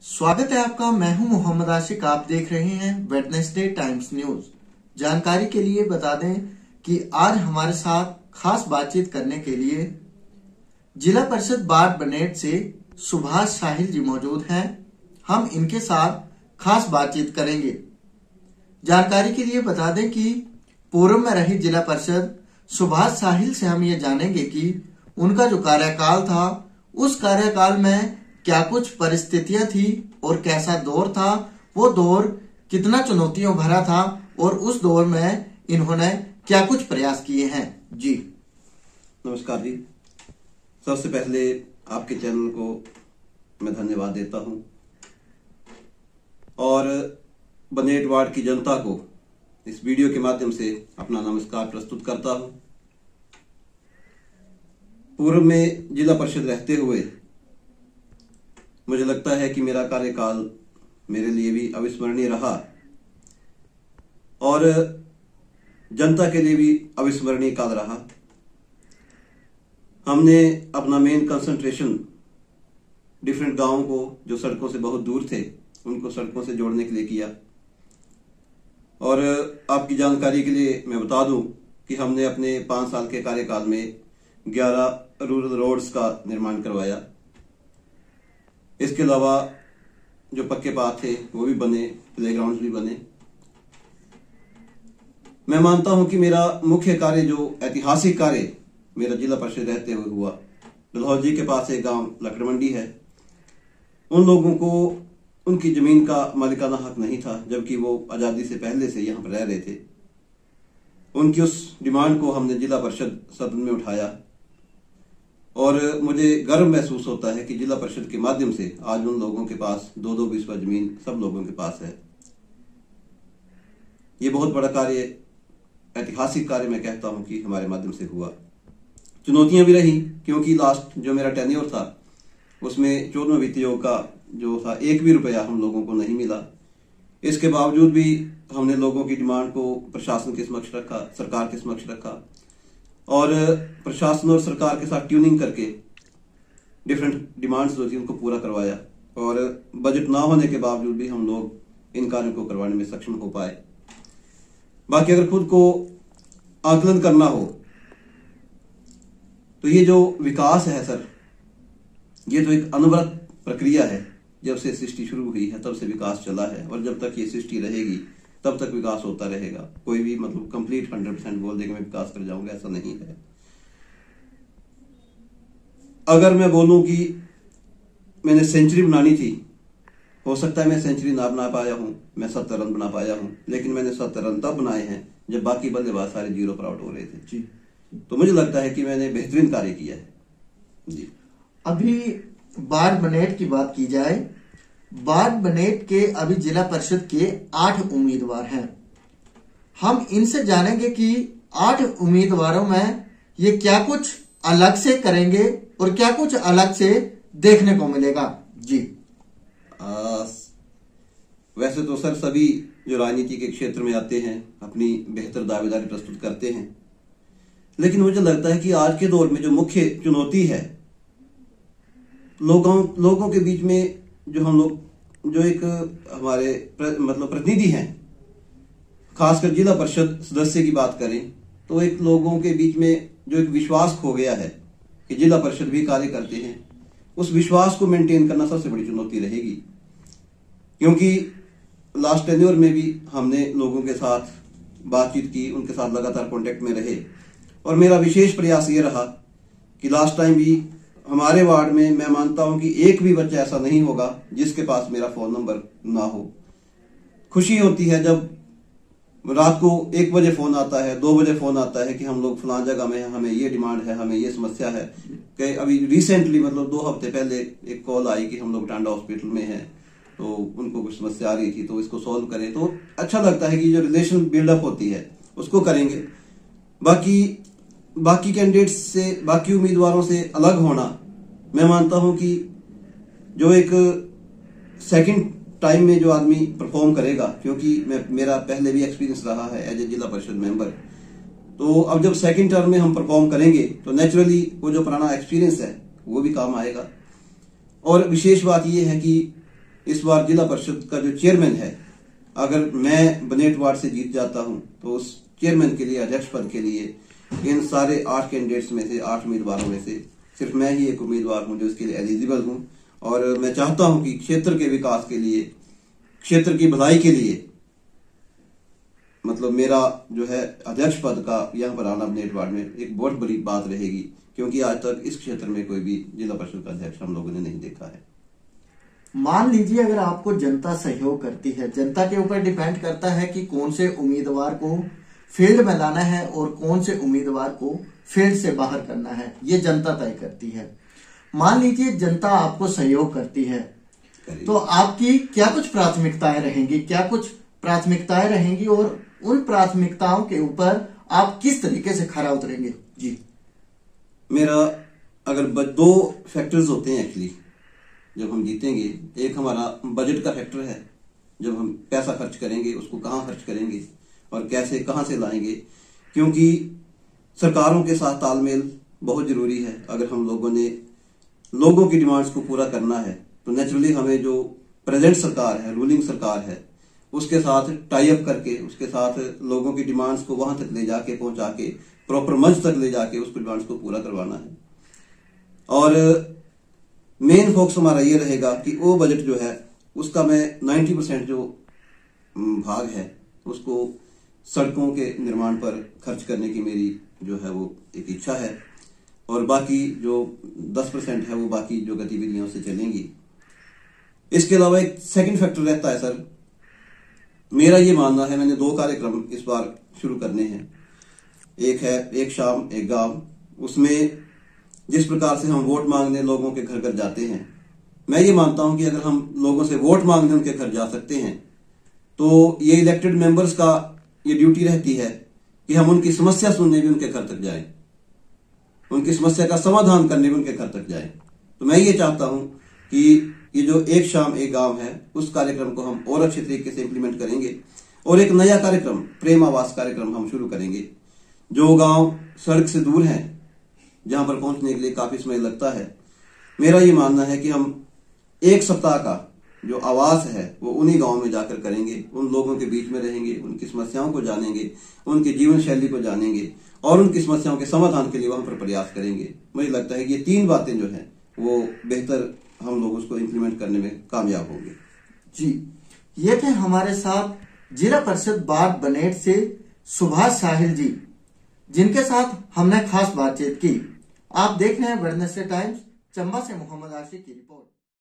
स्वागत है आपका। मैं हूं मोहम्मद आशिक। आप देख रहे हैं वेडनेसडे टाइम्स न्यूज। जानकारी के लिए बता दें कि आज हमारे साथ खास बातचीत करने के लिए जिला परिषद बाढ़ बनेट से सुभाष साहिल जी मौजूद हैं। हम इनके साथ खास बातचीत करेंगे। जानकारी के लिए बता दें कि पूर्व में रही जिला परिषद सुभाष साहिल से हम ये जानेंगे कि उनका जो कार्यकाल था उस कार्यकाल में क्या कुछ परिस्थितियां थी और कैसा दौर था, वो दौर कितना चुनौतियों भरा था और उस दौर में इन्होंने क्या कुछ प्रयास किए हैं। जी नमस्कार जी। सबसे पहले आपके चैनल को मैं धन्यवाद देता हूं और बनेट वार्ड की जनता को इस वीडियो के माध्यम से अपना नमस्कार प्रस्तुत करता हूं। पूर्व में जिला परिषद रहते हुए मुझे लगता है कि मेरा कार्यकाल मेरे लिए भी अविस्मरणीय रहा और जनता के लिए भी अविस्मरणीय काल रहा। हमने अपना मेन कंसंट्रेशन डिफरेंट गांवों को जो सड़कों से बहुत दूर थे उनको सड़कों से जोड़ने के लिए किया। और आपकी जानकारी के लिए मैं बता दूं कि हमने अपने 5 साल के कार्यकाल में 11 रूरल रोड्स का निर्माण करवाया। इसके अलावा जो पक्के पाथ थे वो भी बने, प्लेग्राउंड्स भी बने। मैं मानता हूं कि मेरा मुख्य कार्य, जो ऐतिहासिक कार्य मेरा जिला परिषद रहते हुए हुआ, डलहौजी के पास एक गांव लकड़ मंडी है, उन लोगों को उनकी जमीन का मालिकाना हक नहीं था, जबकि वो आजादी से पहले से यहां पर रह रहे थे। उनकी उस डिमांड को हमने जिला परिषद सदन में उठाया और मुझे गर्व महसूस होता है कि जिला परिषद के माध्यम से आज उन लोगों के पास 2-2 बिस्वा जमीन सब लोगों के पास है। ये बहुत बड़ा कार्य, ऐतिहासिक कार्य मैं कहता हूं कि हमारे माध्यम से हुआ। चुनौतियां भी रही क्योंकि लास्ट जो मेरा टेन्योर था उसमें 14वें वित्त आयोग का जो था 1 भी रुपया हम लोगों को नहीं मिला। इसके बावजूद भी हमने लोगों की डिमांड को प्रशासन के समक्ष रखा, सरकार के समक्ष रखा और प्रशासन और सरकार के साथ ट्यूनिंग करके डिफरेंट डिमांड्स जो थी उनको पूरा करवाया। और बजट ना होने के बावजूद भी हम लोग इन कार्यों को करवाने में सक्षम हो पाए। बाकी अगर खुद को आकलन करना हो तो ये जो विकास है सर, ये तो एक अनवरत प्रक्रिया है। जब से सृष्टि शुरू हुई है तब से विकास चला है और जब तक ये सृष्टि रहेगी तब तक विकास होता रहेगा। कोई भी मतलब कंप्लीट 100% बोल देगा मैं विकास कर जाऊंगा, ऐसा नहीं है। अगर मैं बोलूं कि मैंने सेंचुरी बनानी थी, हो सकता है मैं सेंचुरी ना बना पाया हूं, मैं 70 रन बना पाया हूं, लेकिन मैंने 70 रन तब बनाए हैं जब बाकी बल्लेबाज सारे 0 पर आउट हो रहे थे जी। तो मुझे लगता है कि मैंने बेहतरीन कार्य किया है जी। अभी बाढ़ बनेट की बात की जाए, बाढ़ बनेट के अभी जिला परिषद के 8 उम्मीदवार हैं। हम इनसे जानेंगे कि 8 उम्मीदवारों में ये क्या कुछ अलग से करेंगे और क्या कुछ अलग से देखने को मिलेगा जी। वैसे तो सर सभी जो राजनीति के क्षेत्र में आते हैं अपनी बेहतर दावेदारी प्रस्तुत करते हैं, लेकिन मुझे लगता है कि आज के दौर में जो मुख्य चुनौती है लोगों के बीच में, जो हम लोग जो एक हमारे मतलब प्रतिनिधि हैं, खासकर जिला परिषद सदस्य की बात करें तो एक लोगों के बीच में जो एक विश्वास खो गया है कि जिला परिषद भी कार्य करते हैं, उस विश्वास को मेंटेन करना सबसे बड़ी चुनौती रहेगी। क्योंकि लास्ट टेन्योर में भी हमने लोगों के साथ बातचीत की, उनके साथ लगातार कांटेक्ट में रहे और मेरा विशेष प्रयास ये रहा कि लास्ट टाइम भी हमारे वार्ड में मैं मानता हूं कि एक भी बच्चा ऐसा नहीं होगा जिसके पास मेरा फोन नंबर ना हो। खुशी होती है जब रात को 1 बजे फोन आता है, 2 बजे फोन आता है कि हम लोग फलां जगह में हैं, हमें ये डिमांड है, हमें ये समस्या है। कि अभी रिसेंटली मतलब 2 हफ्ते पहले एक कॉल आई कि हम लोग टांडा हॉस्पिटल में हैं, तो उनको कुछ समस्या आ रही थी तो इसको सॉल्व करें। तो अच्छा लगता है कि जो रिलेशन बिल्डअप होती है उसको करेंगे। बाकी कैंडिडेट्स से, बाकी उम्मीदवारों से अलग होना, मैं मानता हूं कि जो एक सेकंड टाइम में जो आदमी परफॉर्म करेगा, क्योंकि मेरा पहले भी एक्सपीरियंस रहा है एज ए जिला परिषद मेंबर, तो अब जब सेकंड टर्म में हम परफॉर्म करेंगे तो नेचुरली वो जो पुराना एक्सपीरियंस है वो भी काम आएगा। और विशेष बात यह है कि इस बार जिला परिषद का जो चेयरमैन है, अगर मैं बनेट वार्ड से जीत जाता हूं तो उस चेयरमैन के लिए, अध्यक्ष पद के लिए इन सारे 8 कैंडिडेट्स में से, 8 उम्मीदवारों में से सिर्फ मैं ही एक उम्मीदवार हूं जो इसके लिए एलिजिबल हूं। और मैं चाहता हूं कि क्षेत्र के विकास के लिए, क्षेत्र की भलाई के लिए, मतलब मेरा जो है अध्यक्ष पद का यहाँ पर आना बनेट वार्ड में एक बहुत बड़ी बात रहेगी, क्योंकि आज तक इस क्षेत्र में कोई भी जिला परिषद का अध्यक्ष हम लोगों ने नहीं देखा है। मान लीजिए अगर आपको जनता सहयोग करती है, जनता के ऊपर डिपेंड करता है कि कौन से उम्मीदवार को फील्ड में लाना है और कौन से उम्मीदवार को फील्ड से बाहर करना है, ये जनता तय करती है। मान लीजिए जनता आपको सहयोग करती है तो आपकी क्या कुछ प्राथमिकताएं रहेंगी और उन प्राथमिकताओं के ऊपर आप किस तरीके से खरा उतरेंगे? जी, मेरा अगर 2 फैक्टर्स होते हैं एक्चुअली जब हम जीतेंगे। एक हमारा बजट का फैक्टर है, जब हम पैसा खर्च करेंगे उसको कहाँ खर्च करेंगे और कैसे, कहाँ से लाएंगे, क्योंकि सरकारों के साथ तालमेल बहुत जरूरी है। अगर हम लोगों ने लोगों की डिमांड्स को पूरा करना है तो नेचुरली हमें जो प्रेजेंट सरकार है, रूलिंग सरकार है, उसके साथ टाई अप करके, उसके साथ लोगों की डिमांड्स को वहां तक ले जाके, पहुंचा के, प्रॉपर मंच तक ले जाके उस डिमांड्स को पूरा करवाना है। और मेन फोकस हमारा ये रहेगा कि वो बजट जो है उसका मैं 90% जो भाग है उसको सड़कों के निर्माण पर खर्च करने की मेरी जो है वो एक इच्छा है, और बाकी जो 10% है वो बाकी जो गतिविधियों से चलेंगी। इसके अलावा एक सेकंड फैक्टर रहता है सर, मेरा ये मानना है, मैंने 2 कार्यक्रम इस बार शुरू करने हैं। एक है एक शाम एक गांव, उसमें जिस प्रकार से हम वोट मांगने लोगों के घर घर जाते हैं, मैं ये मानता हूं कि अगर हम लोगों से वोट मांगने उनके घर जा सकते हैं तो ये इलेक्टेड मेंबर्स का ये ड्यूटी रहती है कि हम उनकी समस्या सुनने भी उनके घर तक जाएं, उनकी समस्या का समाधान करने भी उनके घर तक जाएं। तो मैं ये चाहता हूं कि ये जो एक शाम एक गांव है उस कार्यक्रम को हम और अच्छे तरीके से इंप्लीमेंट करेंगे, और एक नया कार्यक्रम, प्रेम आवास कार्यक्रम हम शुरू करेंगे। जो गांव सड़क से दूर हैं, जहां पर पहुंचने के लिए काफी समय लगता है, मेरा ये मानना है कि हम 1 सप्ताह का जो आवास है वो उन्हीं गांव में जाकर करेंगे, उन लोगों के बीच में रहेंगे, उनकी समस्याओं को जानेंगे, उनकी जीवन शैली को जानेंगे और उनकी समस्याओं के समाधान के लिए वहां पर प्रयास करेंगे। मुझे लगता है कि ये 3 बातें जो हैं वो बेहतर हम लोग उसको इंप्लीमेंट करने में कामयाब होंगे। जी, ये थे हमारे साथ जिला परिषद वार्ड बनेट से सुभाष साहिल जी, जिनके साथ हमने खास बातचीत की। आप देख रहे हैं वेडनेसडे टाइम्स, चंबा से मोहम्मद आशिक की रिपोर्ट।